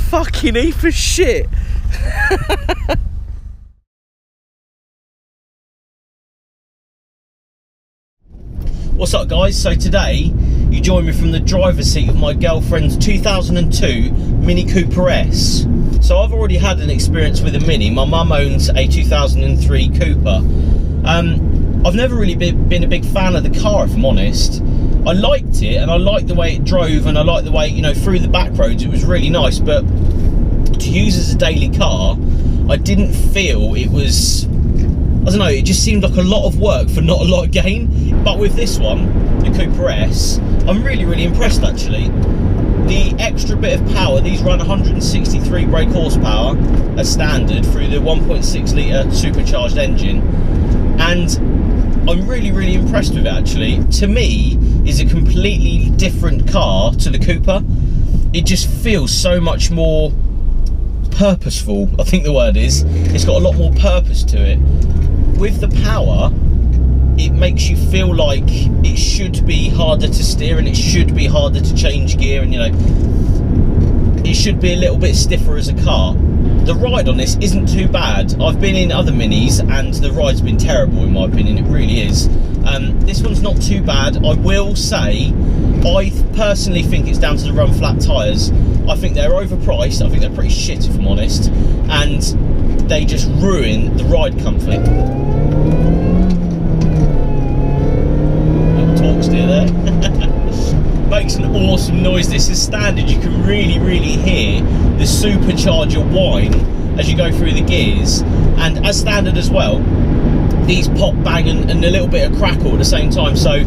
Fucking heap of shit. What's up, guys? So today you join me from the driver's seat of my girlfriend's 2002 Mini Cooper S. So I've already had an experience with a Mini. My mum owns a 2003 Cooper. I've never really been a big fan of the car, if I'm honest. I liked it, and I liked the way it drove, and I liked the way, you know, through the back roads it was really nice, but to use as a daily car, I didn't feel it was, I don't know, it just seemed like a lot of work for not a lot of gain. But with this one, the Cooper S, I'm really impressed actually. The extra bit of power, these run 163 brake horsepower as standard through the 1.6 litre supercharged engine, and I'm really impressed with it actually. To me, is a completely different car to the Cooper. It just feels so much more purposeful, I think the word is. It's got a lot more purpose to it. With the power, it makes you feel like it should be harder to steer, and it should be harder to change gear, and you know, it should be a little bit stiffer as a car. The ride on this isn't too bad. I've been in other Minis and the ride's been terrible in my opinion, it really is. This one's not too bad. I will say, I personally think it's down to the run flat tyres. I think they're overpriced, I think they're pretty shit if I'm honest, and they just ruin the ride comfort. Torque steer there. Makes an awesome noise. This is standard. You can really hear the supercharger whine as you go through the gears, and as standard as well, these pop, bang and a little bit of crackle at the same time. So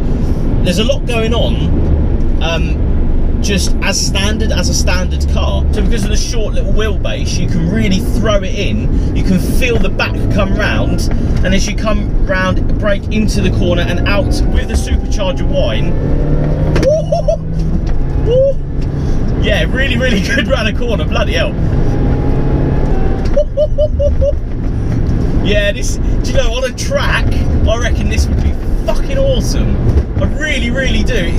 there's a lot going on, just as standard as a standard car. So because of the short little wheelbase, you can really throw it in. You can feel the back come round, and as you come round, brake into the corner and out with the supercharger whine. Yeah, really good round a corner, bloody hell. Yeah, this, do you know, on a track, I reckon this would be fucking awesome. I really do.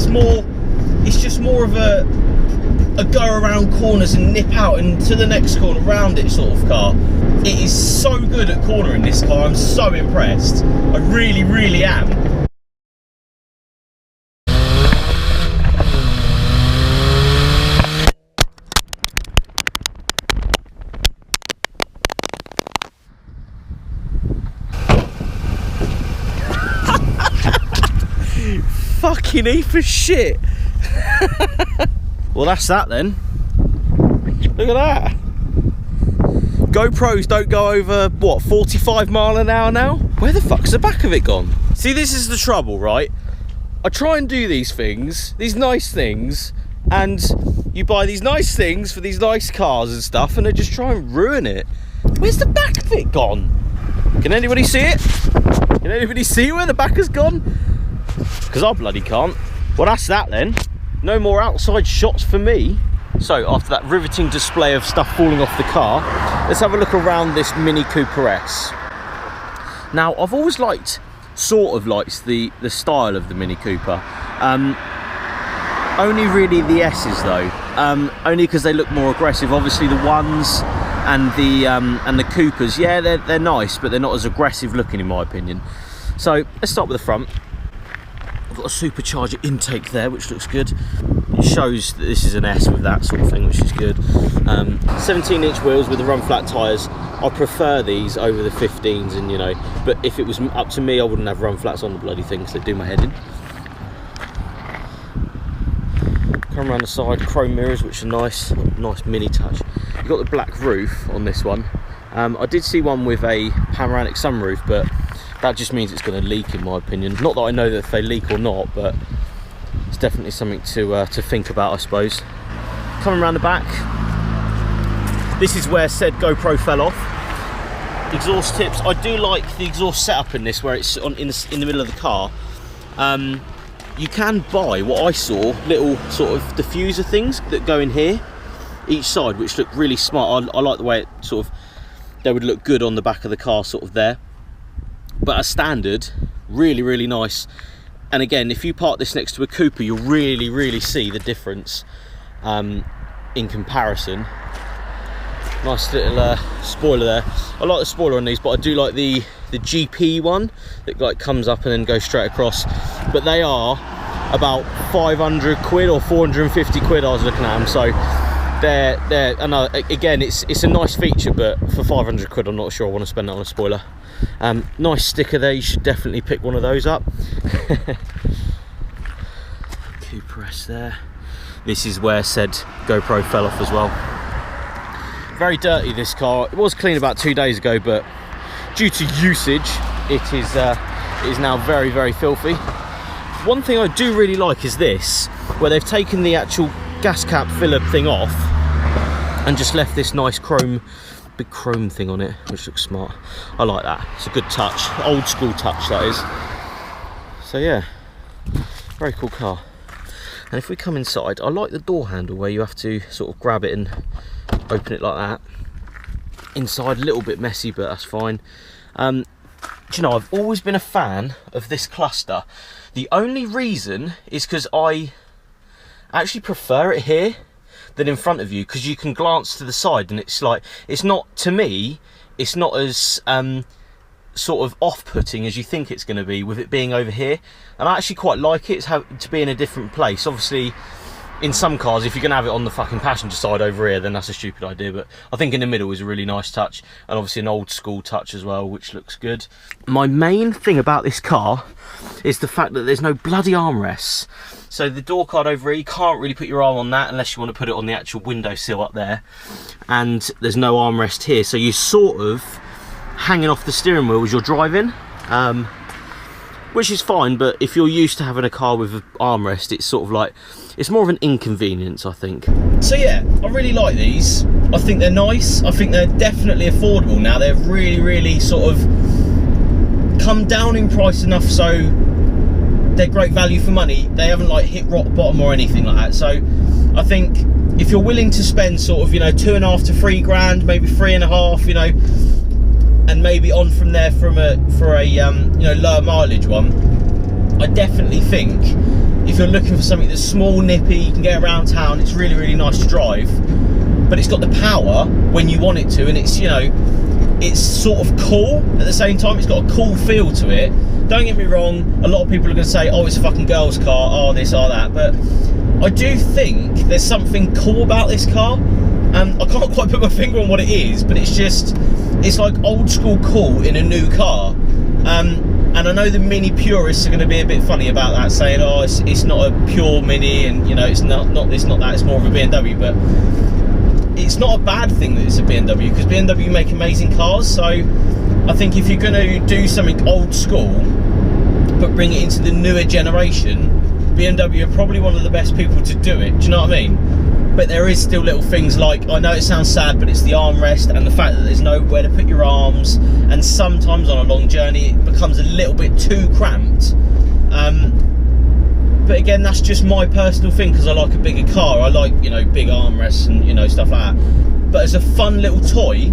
It's just more of a go around corners and nip out and to the next corner round it sort of car. It is so good at cornering, this car. I'm so impressed. I really am. Fucking heap of shit. Well, that's that then. Look at that. GoPros don't go over, what, 45 mile an hour now? Where the fuck's the back of it gone? See, this is the trouble, right? I try and do these things, these nice things, and you buy these nice things for these nice cars and stuff, and they just try and ruin it. Where's the back of it gone? Can anybody see it? Can anybody see where the back has gone? Because I bloody can't. Well, that's that then. No more outside shots for me. So after that riveting display of stuff falling off the car, let's have a look around this Mini Cooper S. Now, I've always sort of liked the style of the Mini Cooper. Only really the S's though. Only because they look more aggressive. Obviously the ones and the Coopers, yeah, they're nice, but they're not as aggressive looking in my opinion. So let's start with the front. I've got a supercharger intake there, which looks good. It shows that this is an S with that sort of thing, which is good. 17-inch wheels with the run flat tyres. I prefer these over the 15s, and you know, but if it was up to me, I wouldn't have run flats on the bloody thing because they do my head in. Come around the side, chrome mirrors, which are nice mini touch. You've got the black roof on this one. I did see one with a panoramic sunroof, but that just means it's going to leak in my opinion. Not that I know that if they leak or not, but it's definitely something to think about, I suppose. Coming around the back, this is where said GoPro fell off. Exhaust tips, I do like the exhaust setup in this, where it's in the middle of the car. You can buy, what I saw, little sort of diffuser things that go in here, each side, which look really smart. I like the way it sort of, they would look good on the back of the car sort of there. But as standard, really nice. And again, if you park this next to a Cooper, you'll really see the difference in comparison. Nice little spoiler there. I like the spoiler on these, but I do like the GP one that like comes up and then goes straight across. But they are about 500 quid or 450 quid I was looking at them, so they're another, again, it's a nice feature, but for 500 quid I'm not sure I want to spend that on a spoiler. Nice sticker there, you should definitely pick one of those up. Cooper S there. This is where said GoPro fell off as well. Very dirty, this car. It was clean about 2 days ago, but due to usage it is now very, very filthy. One thing I do really like is this, where they've taken the actual gas cap filler thing off and just left this nice big chrome thing on it, which looks smart. I like that. It's a good touch, old school touch that is. So yeah, very cool car. And if we come inside, I like the door handle where you have to sort of grab it and open it like that. Inside, a little bit messy, but that's fine. Do you know, I've always been a fan of this cluster. The only reason is because I actually prefer it here than in front of you, because you can glance to the side and it's like, it's not, to me, it's not as sort of off-putting as you think it's going to be with it being over here. And I actually quite like it to be in a different place. Obviously, in some cars, if you're going to have it on the fucking passenger side over here, then that's a stupid idea, but I think in the middle is a really nice touch, and obviously an old school touch as well, which looks good. My main thing about this car is the fact that there's no bloody armrests. So the door card over here, you can't really put your arm on that unless you want to put it on the actual windowsill up there, and there's no armrest here, so you're sort of hanging off the steering wheel as you're driving, which is fine, but if you're used to having a car with an armrest, it's sort of like, it's more of an inconvenience, I think. So yeah, I really like these. I think they're nice. I think they're definitely affordable now. They're really, really sort of come down in price enough so they're great value for money. They haven't like hit rock bottom or anything like that. So I think if you're willing to spend sort of, you know, 2.5 to 3 grand, maybe 3.5, you know, and maybe on from there for a you know, lower mileage one, I definitely think if you're looking for something that's small, nippy, you can get around town, it's really, really nice to drive, but it's got the power when you want it to, and it's, you know, it's sort of cool at the same time. It's got a cool feel to it. Don't get me wrong, a lot of people are going to say, oh, it's a fucking girl's car, oh this, oh that, but I do think there's something cool about this car. I can't quite put my finger on what it is, but it's just, it's like old school cool in a new car. And I know the Mini purists are going to be a bit funny about that, saying, oh, it's not a pure Mini, and you know, it's not this, not that, it's more of a BMW, but it's not a bad thing that it's a BMW, because BMW make amazing cars. So I think if you're going to do something old school but bring it into the newer generation, BMW are probably one of the best people to do it. Do you know what I mean? But there is still little things like, I know it sounds sad, but it's the armrest and the fact that there's nowhere to put your arms, and sometimes on a long journey it becomes a little bit too cramped. But again, that's just my personal thing, because I like a bigger car. I like, you know, big armrests and, you know, stuff like that. But as a fun little toy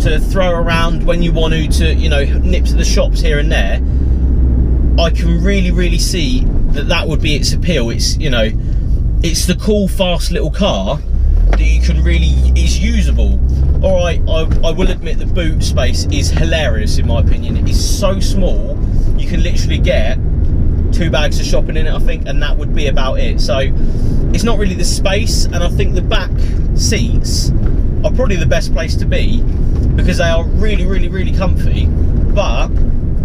to throw around when you want to, you know, nip to the shops here and there, I can really, really see that would be its appeal. It's, you know, it's the cool, fast little car that you can really, is usable. All right, I will admit the boot space is hilarious in my opinion. It is so small, you can literally get 2 bags of shopping in it, I think, and that would be about it. So it's not really the space, and I think the back seats are probably the best place to be, because they are really, really, really comfy. But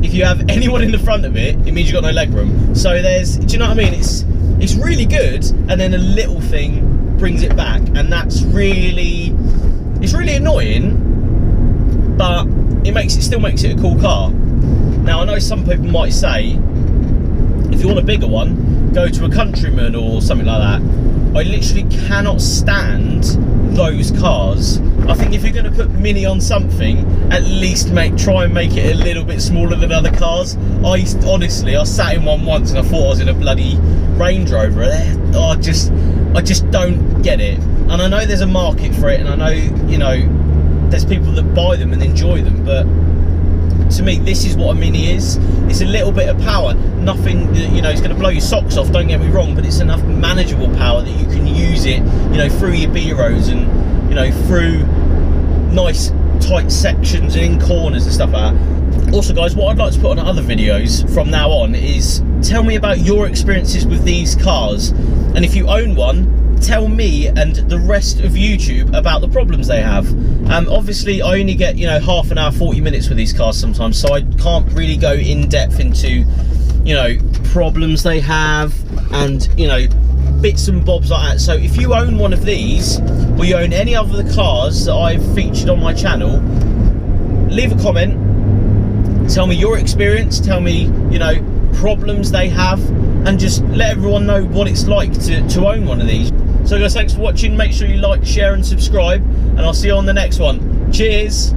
if you have anyone in the front of it, it means you've got no leg room. So there's, do you know what I mean? It's really good, and then a little thing brings it back, and that's really, it's really annoying, but it still makes it a cool car. Now I know some people might say, if you want a bigger one, go to a Countryman or something like that. I literally cannot stand those cars. I think if you're going to put Mini on something, at least try and make it a little bit smaller than other cars. Honestly, I sat in one once and I thought I was in a bloody Range Rover. I just don't get it. And I know there's a market for it, and I know, you know, there's people that buy them and enjoy them, but to me, this is what a Mini is. It's a little bit of power, nothing, you know, it's going to blow your socks off, don't get me wrong, but it's enough manageable power that you can use it, you know, through your B-roads and, you know, through nice tight sections and in corners and stuff like that. Also guys, what I'd like to put on other videos from now on is tell me about your experiences with these cars, and if you own one, tell me and the rest of YouTube about the problems they have. Obviously I only get, you know, half an hour, 40 minutes with these cars sometimes, so I can't really go in depth into, you know, problems they have and, you know, bits and bobs like that. So if you own one of these, or you own any other of the cars that I've featured on my channel, leave a comment, tell me your experience, tell me, you know, problems they have, and just let everyone know what it's like to own one of these. So guys, thanks for watching. Make sure you like, share and subscribe, and I'll see you on the next one. Cheers.